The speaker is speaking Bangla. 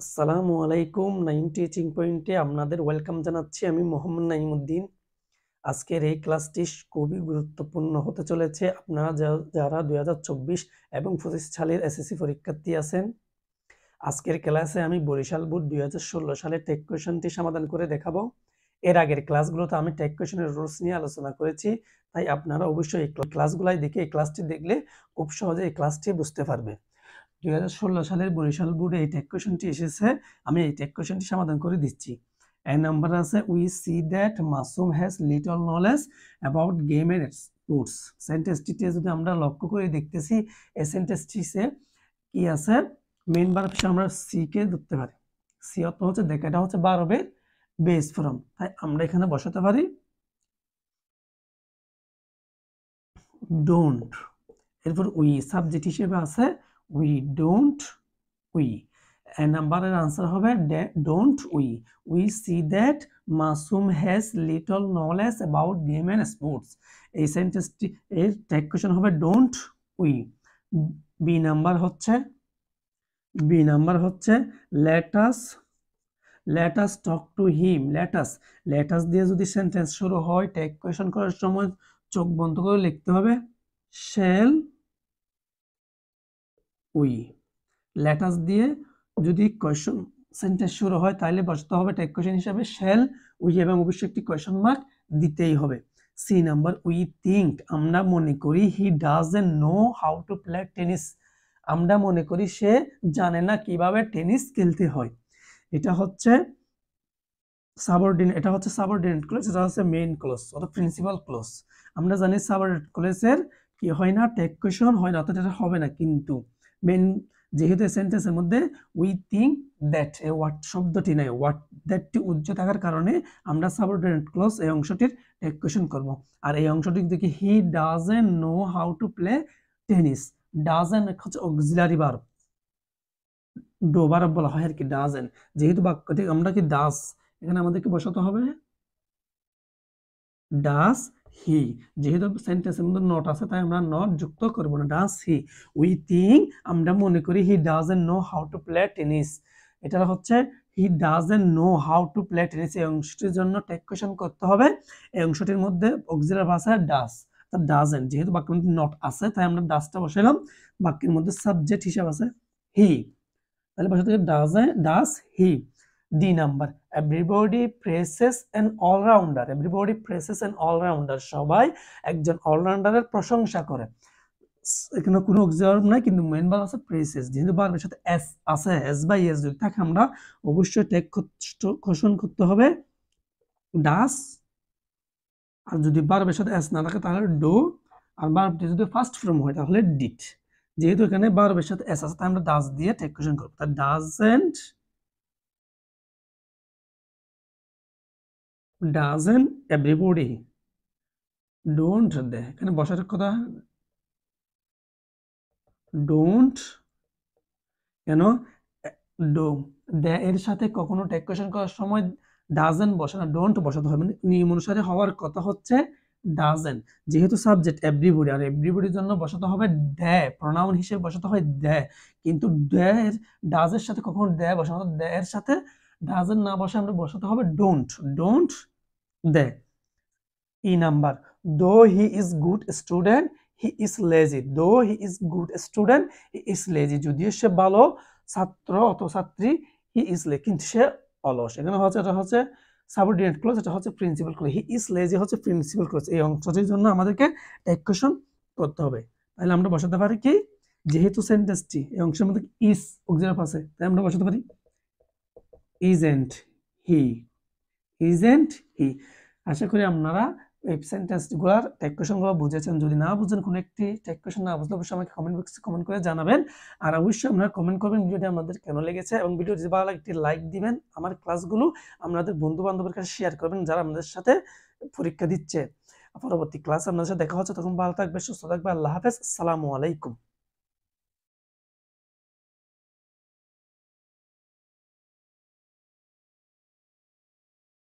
আসসালামু আলাইকুম। নাইম টিচিং পয়েন্টে আপনাদের ওয়েলকাম জানাচ্ছি। আমি মোহাম্মদ নাইমুদ্দিন। আজকের এই ক্লাসটি খুবই গুরুত্বপূর্ণ হতে চলেছে। আপনারা যারা 2024 এবং 25 সালের এসএসসি পরীক্ষার্থী আছেন, আজকের ক্লাসে আমি বরিশাল বোর্ড 2016 সালের টেক কোয়েশনটি সমাধান করে দেখাবো। এর আগের ক্লাসগুলোতে আমি টেক কোয়েশনের রুলস নিয়ে আলোচনা করেছি, তাই আপনারা অবশ্যই এই ক্লাসগুলাই দেখে এই ক্লাসটি দেখলে খুব সহজে এই ক্লাসটি বুঝতে পারবে। 2016 সালের বরিশাল বোর্ডে এই টেক কোয়েশনটি এসেছে, আমি এই টেক কোয়েশনটি সমাধান করে দিচ্ছি। এর নাম্বার আছে we see that Masum has little knowledge about game and sports. সেন্টেন্সটিতে যদি আমরা লক্ষ্য করে দেখতেছি, এই সেন্টেন্সটিতে কি আছে, মেইন ভার্ব হিসেবে আমরা সি কে ধরতে পারি। সি অর্থ হচ্ছে দেখা, এটা হচ্ছে ভার্বের বেস ফর্ম, তাই আমরা এখানে বসাতে পারি ডোন্ট। এরপর উই সাবজেক্ট হিসেবে আছে উই ডোন্ট উই। নাম্বারের আনসার হবে don't we. We see that Masum has little knowledge about game and sports. এই সেন্টেন্সটি এর টেক কোয়েশন হবে ডোন্ট উই। বি নাম্বার হচ্ছে let us talk to him। let us দিয়ে যদি সেন্টেন্স শুরু হয়, টেক কোয়েশন করার সময় চোখ বন্ধ করে লিখতে হবে shall we। let us দিয়ে যদি কোয়েশন সেন্টেন্স শুরু হয়, তাহলে বসাতে হবে টেক কোয়েশন হিসেবে shall we এবং অবশ্যই একটি কোয়েশন মার্ক দিতেই হবে। সি নাম্বার উই থিঙ্ক, আমরা মনে করি he doesn't know how to play tennis. আমরা মনে করি সে জানে না কিভাবে টেনিস খেলতে হয়। এটা হচ্ছে সাবঅর্ডিনেট ক্লজ, এটা হচ্ছে মেইন ক্লজ অর্থাৎ প্রিন্সিপাল ক্লজ। আমরা জানি সাবঅর্ডিনেট ক্লজের কি হয় না, টেক কোয়েশন হয় না, অর্থাৎ এটা হবে না। কিন্তু মেইন যেহেতু সেন্টেন্সের মধ্যে উই থিঙ্ক দ্যাট এই ওয়াট শব্দটি নাই, ওয়াট দ্যাটটি উজ্জ্ব থাকার কারণে আমরা সাবঅর্ডিনেট ক্লজ এই অংশটির টেক কোয়েশন করব। আর এই অংশটি দেখি he doesn't know how to play tennis. Doesn't হচ্ছে অক্সিলারি ভার্ব, ডো ভার্ব বলা হয় আর কি ডাজন্ট। যেহেতু বাক্যটি আমরা কি ডাজ, এখানে আমাদেরকে বসাতে হবে ডাজ হি। যেহেতু সেন্টেন্সের মধ্যে নট আছে, তাই আমরা নট যুক্ত করব না, ডাজ হি। উই থিঙ্ক, আমরা মনে করি he doesn't know how to play tennis. এটা হচ্ছে he doesn't know how to play tennis. এই অংশটির জন্য টেক কোয়েশন করতে হবে। এই অংশটির মধ্যে অক্সিলারি ভার্ব আছে ডাজ, অর্থাৎ ডাজন্ট। যেহেতু বাক্যের মধ্যে নট আছে, তাই আমরা ডাজটা বসাইলাম। বাক্যের মধ্যে সাবজেক্ট হিসাব আছে হি, তাহলে বসাতে হবে does he. The number everybody praises an all-rounder. Everybody praises an all-rounder, সবাই একজন অলরাউন্ডারের প্রশংসা করে। এখানে কোনো অক্সিলারি নাই, কিন্তু মেইন ভার্ব আছে প্রেসেস। যেহেতু ভার্বের সাথে এস আছে, এস বাই এস যদি থাকে, আমরা অবশ্যই টেক কোয়েশন করতে হবে ডাজ। আর যদি ভার্বের সাথে এস না থাকে তাহলে ডু। আর ভার্বটি যদি ফার্স্ট ফর্ম হয় তাহলে ডিড। যেহেতু এখানে ভার্বের সাথে এস আছে, তাই আমরা ডাজ দিয়ে টেক কোয়েশন করব। তাই ডাজন্ট এভরিবডি ডোন্ট দে, এখানে বসার কথা ডোন্ট। কেন ডো দে এর সাথে কখনো টেক কোয়েশন করার সময় ডাজন্ট বসে না, ডোন্ট বসাতে হবে। নিয়ম অনুসারে হওয়ার কথা হচ্ছে ডাজন্ট। যেহেতু সাবজেক্ট এভরিবডি, আর এভরিবডির জন্য বসাতে হবে দে, প্রোনাউন হিসেবে বসাতে হয় দে। কিন্তু দে এর ডাজের সাথে কখনো দে বসানো, দে এর সাথে ডাজন্ট না বসে আমরা বসাতে হবে don't they. E number though he is good student he is lazy. Though he is good student he is lazy, যদিও সে ভালো ছাত্র অথবা ছাত্রী, হি ইজ লেজি কিন্তু সে অলস। এখানে হচ্ছে এটা হচ্ছে সাবঅর্ডিনেট ক্লজ, এটা হচ্ছে principal clause. He is lazy হচ্ছে প্রিন্সিপাল ক্লজ। এই অংশটির জন্য আমাদেরকে টেক কোয়েশন করতে হবে। তাহলে আমরা বসাতে পারি কি, যেহেতু সেন্টেন্সটি এই অংশের মধ্যে ইজ অক্সিলারি আছে, তাই আমরা বসাতে পারি ইজেন্ট হি। আশা করি আপনারা এই সেন্টেন্সগুলোর টেক কোয়েশনগুলো বুঝেছেন। যদি না বুঝেন, কোনো একটি টেক কোয়েশন না বুঝলে অবশ্যই আমাকে কমেন্ট বক্সে কমেন্ট করে জানাবেন। আর অবশ্যই আপনারা কমেন্ট করবেন ভিডিওটি আপনাদের কেন লেগেছে, এবং ভিডিও যদি ভালো লাগে একটি লাইক দিবেন। আমার ক্লাসগুলো আপনাদের বন্ধু বান্ধবের কাছে শেয়ার করবেন যারা আমাদের সাথে পরীক্ষা দিচ্ছে। পরবর্তী ক্লাস আপনাদের সাথে দেখা হচ্ছে, তখন ভালো থাকবে, সুস্থ থাকবে। আল্লাহ হাফেজ, আসসালামু আলাইকুম।